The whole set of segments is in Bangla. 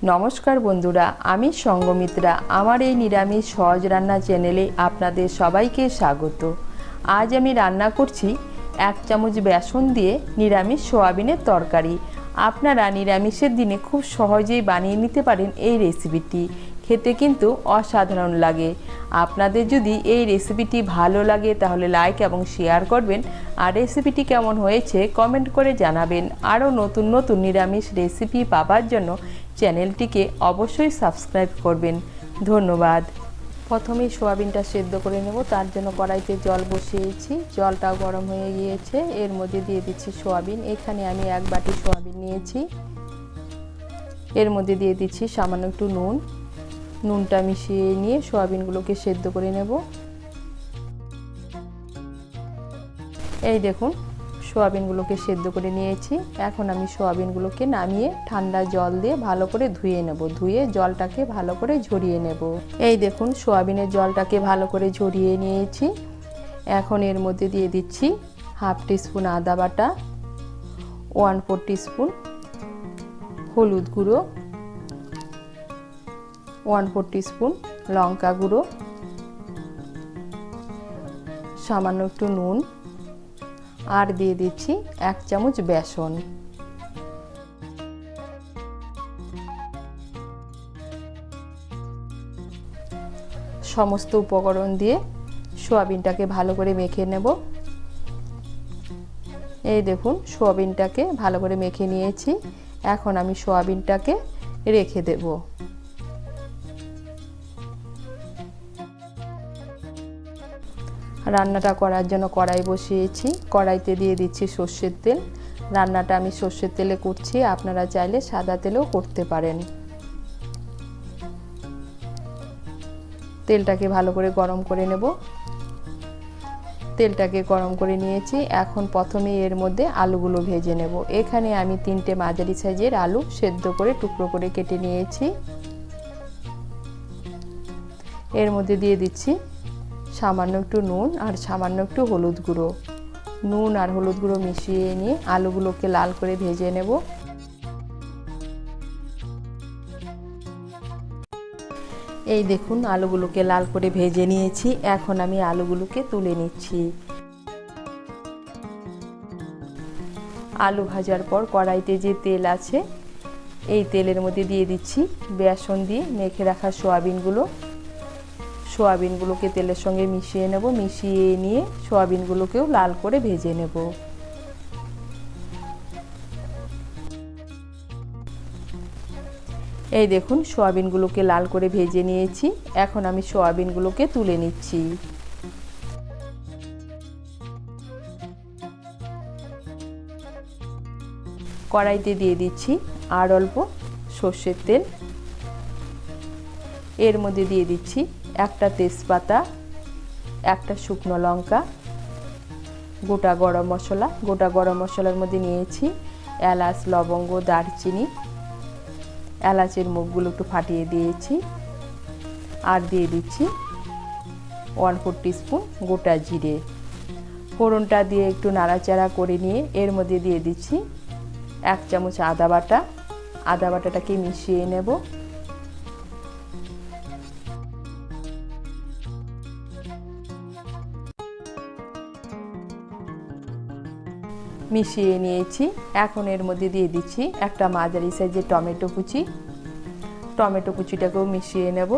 নমস্কার বন্ধুরা, আমি সঙ্গমিত্রা। আমার এই নিরামিষ সহজ রান্না চ্যানেলে আপনাদের সবাইকে স্বাগত। আজ আমি রান্না করছি 1 চামচ বেসন দিয়ে নিরামিষ সোয়াবিনের তরকারি। আপনারা নিরামিষের দিনে খুব সহজেই বানিয়ে নিতে পারেন এই রেসিপিটি। খেতে কিন্তু অসাধারণ লাগে। আপনাদের যদি এই রেসিপিটি ভালো লাগে তাহলে লাইক এবং শেয়ার করবেন, আর রেসিপিটি কেমন হয়েছে কমেন্ট করে জানাবেন। আরও নতুন নতুন নিরামিষ রেসিপি পাবার জন্য চ্যানেলটিকে অবশ্যই সাবস্ক্রাইব করবেন। ধন্যবাদ। প্রথমেই সোয়াবিনটা সেদ্ধ করে নেব। তার জন্য কড়াইতে জল বসিয়েছি, জলটাও গরম হয়ে গিয়েছে। এর মধ্যে দিয়ে দিচ্ছি সোয়াবিন। এখানে আমি 1 বাটি সোয়াবিন নিয়েছি। এর মধ্যে দিয়ে দিচ্ছি সামান্য একটু নুন। নুনটা মিশিয়ে নিয়ে সোয়াবিনগুলোকে সেদ্ধ করে নেব। এই দেখুন, সোয়াবিনগুলোকে সেদ্ধ করে নিয়েছি। এখন আমি সোয়াবিনগুলোকে নামিয়ে ঠান্ডা জল দিয়ে ভালো করে ধুয়ে নেব। ধুয়ে জলটাকে ভালো করে ঝরিয়ে নেব। এই দেখুন, সোয়াবিনের জলটাকে ভালো করে ঝরিয়ে নিয়েছি। এখন এর মধ্যে দিয়ে দিচ্ছি 1/2 টিস্পুন আদা বাটা, 1/4 টিস্পুন হলুদ গুঁড়ো, 1/4 টিস্পুন লঙ্কা গুঁড়ো, সামান্য একটু নুন, আর দিয়ে দিচ্ছি 1 চামচ বেসন। সমস্ত উপকরণ দিয়ে সোয়াবিনটাকে ভালো করে মেখে নেব। এই দেখুন, সোয়াবিনটাকে ভালো করে মেখে নিয়েছি। এখন আমি সোয়াবিনটাকে রেখে দেব। রান্নাটা করার জন্য কড়াই বসিয়েছি। কড়াইতে দিয়ে দিচ্ছি সর্ষের তেল। রান্নাটা আমি সর্ষের তেলে করছি, আপনারা চাইলে সাদা তেলেও করতে পারেন। তেলটাকে ভালো করে গরম করে নেব। তেলটাকে গরম করে নিয়েছি। এখন প্রথমে এর মধ্যে আলুগুলো ভেজে নেব। এখানে আমি 3টে মাঝারি সাইজের আলু সেদ্ধ করে টুকরো করে কেটে নিয়েছি। এর মধ্যে দিয়ে দিচ্ছি সামান্য একটু নুন আর সামান্য একটু হলুদ গুঁড়ো। নুন আর হলুদ গুঁড়ো মিশিয়ে নিয়ে আলুগুলোকে লাল করে ভেজে নেব। এই দেখুন, আলুগুলোকে লাল করে ভেজে নিয়েছি। এখন আমি আলুগুলোকে তুলে নিচ্ছি। আলু ভাজার পর কড়াইতে যে তেল আছে, এই তেলের মধ্যে দিয়ে দিচ্ছি বেসন দিয়ে মেখে রাখা সোয়াবিনগুলোকে তেলের সঙ্গে মিশিয়ে নেব। মিশিয়ে নিয়ে সোয়াবিনগুলোকেও লাল করে ভেজে নেব। এই দেখুন, সোয়াবিনগুলোকে লাল করে ভেজে নিয়েছি। এখন আমি সোয়াবিনগুলোকে তুলে নিচ্ছি। কড়াইতে দিয়ে দিচ্ছি আর অল্প সর্ষের তেল। এর মধ্যে দিয়ে দিচ্ছি 1টা তেজপাতা, 1টা শুকনো লঙ্কা, গোটা গরম মশলা। গোটা গরম মশলার মধ্যে নিয়েছি এলাচ, লবঙ্গ, দারচিনি। এলাচের মুখগুলো একটু ফাটিয়ে দিয়েছি। আর দিয়ে দিচ্ছি 1/4 টিস্পুন গোটা জিরে। ফোড়নটা দিয়ে একটু নাড়াচাড়া করে নিয়ে এর মধ্যে দিয়ে দিচ্ছি 1 চামচ আদা বাটা। আদা বাটাটাকে মিশিয়ে নেব। মিশিয়ে নিয়েছি। এখন এর মধ্যে দিয়ে দিচ্ছি 1টা মাঝারি সাইজের টমেটো কুচি। টমেটো কুচিটাকেও মিশিয়ে নেব।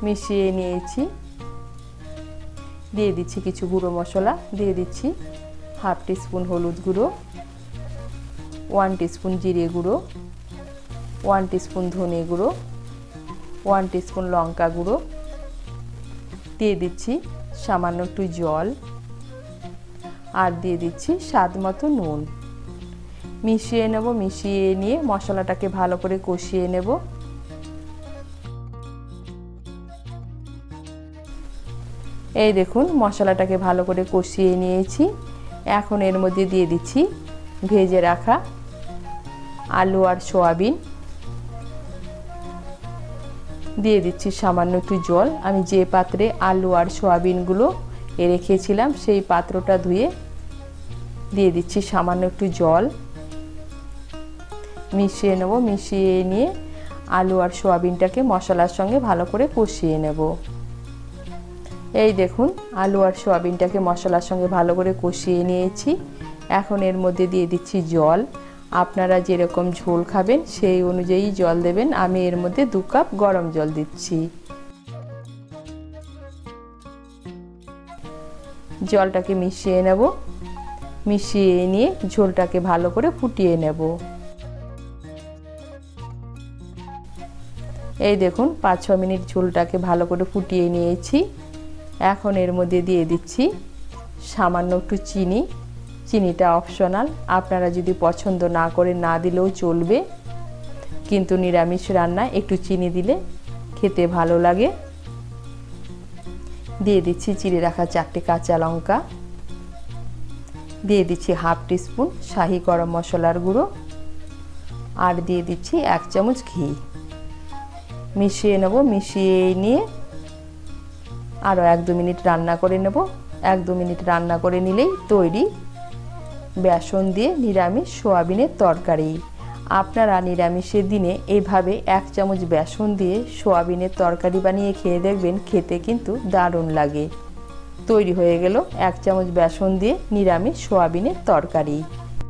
মিশিয়ে নিয়েছি। দিয়ে দিচ্ছি কিছু গুঁড়ো মশলা। দিয়ে দিচ্ছি 1/2 টিস্পুন হলুদ গুঁড়ো, 1 টিস্পুন জিরে গুঁড়ো, 1 টিস্পুন ধনে গুঁড়ো, 1 টিস্পুন লঙ্কা গুঁড়ো। দিয়ে দিচ্ছি সামান্য একটু জল, আর দিয়ে দিচ্ছি স্বাদ মতো নুন। মিশিয়ে নেব। মিশিয়ে নিয়ে মশলাটাকে ভালো করে কষিয়ে নেব। এই দেখুন, মশলাটাকে ভালো করে কষিয়ে নিয়েছি। এখন এর মধ্যে দিয়ে দিচ্ছি ভেজে রাখা আলু আর সোয়াবিন। দিয়ে দিচ্ছি সামান্য একটু জল। আমি যে পাত্রে আলু আর সোয়াবিনগুলো রেখেছিলাম সেই পাত্রটা ধুয়ে দিয়ে দিচ্ছি সামান্য একটু জল, মিশিয়ে নেব। মিশিয়ে নিয়ে আলু আর সোয়াবিনটাকে মশলার সঙ্গে ভালো করে কষিয়ে নেব। এই দেখুন আলু আর সোয়াবিনটাকে মশলার সঙ্গে ভালো করে কষিয়ে নিয়েছি। এখন এর মধ্যে দিয়ে দিচ্ছি জল। আপনারা যেরকম ঝোল খাবেন সেই অনুযায়ী জল দেবেন। আমি এর মধ্যে 2 কাপ গরম জল দিচ্ছি। জলটাকে মিশিয়ে নেব। মিশিয়ে নিয়ে ঝোলটাকে ভালো করে ফুটিয়ে নেব। এই দেখুন 5-6 মিনিট ঝোলটাকে ভালো করে ফুটিয়ে নিয়েছি। এখন এর মধ্যে দিয়ে দিচ্ছি সামান্য একটু চিনি। চিনিটা অপশনাল, আপনারা যদি পছন্দ না করে না দিলেও চলবে, কিন্তু নিরামিষ রান্নায় একটু চিনি দিলে খেতে ভালো লাগে। দিয়ে দিচ্ছি চিড়ে রাখা 4টে কাঁচা লঙ্কা, দিয়ে দিচ্ছি 1/2 টিস্পুন শাহি গরম মশলার গুঁড়ো, আর দিয়ে দিচ্ছি 1 চামচ ঘি। মিশিয়ে নেব। মিশিয়ে নিয়ে আরও 1-2 মিনিট রান্না করে নেব। 1-2 মিনিট রান্না করে নিলেই তৈরি বেসন দিয়ে নিরামিষ সোয়াবিনের তরকারি। আপনারা নিরামিষের দিনে এইভাবে 1 চামচ বেসন দিয়ে সোয়াবিনের তরকারি বানিয়ে খেয়ে দেখবেন, খেতে কিন্তু দারুণ লাগে। তৈরি হয়ে গেল 1 চামচ বেসন দিয়ে নিরামিষ সোয়াবিনের তরকারি।